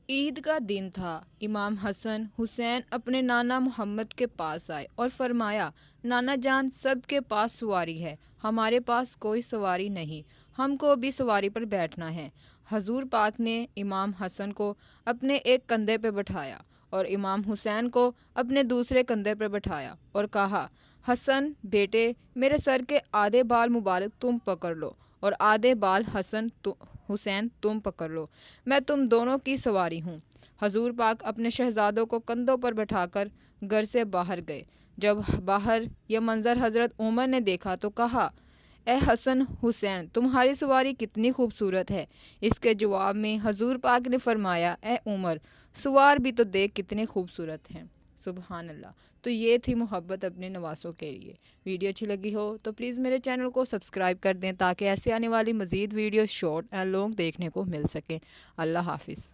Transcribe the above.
ईद का दिन था। इमाम हसन हुसैन अपने नाना मोहम्मद के पास आए और फरमाया, नाना जान, सब के पास सवारी है, हमारे पास कोई सवारी नहीं, हमको भी सवारी पर बैठना है। हजूर पाक ने इमाम हसन को अपने एक कंधे पर बैठाया और इमाम हुसैन को अपने दूसरे कंधे पर बैठाया और कहा, हसन बेटे, मेरे सर के आधे बाल मुबारक तुम पकड़ लो और आधे बाल हुसैन तुम पकड़ लो, मैं तुम दोनों की सवारी हूँ। हजूर पाक अपने शहजादों को कंधों पर बैठाकर घर से बाहर गए। जब बाहर यह मंजर हजरत उमर ने देखा तो कहा, ए हसन हुसैन, तुम्हारी सवारी कितनी खूबसूरत है। इसके जवाब में हजूर पाक ने फरमाया, ए उमर, सवार भी तो देख कितने खूबसूरत हैं। सुबहान अल्लाह। तो ये थी मोहब्बत अपने नवासों के लिए। वीडियो अच्छी लगी हो तो प्लीज़ मेरे चैनल को सब्सक्राइब कर दें ताकि ऐसे आने वाली मज़ीद वीडियो शॉर्ट एंड लॉन्ग देखने को मिल सके। अल्लाह हाफिज़।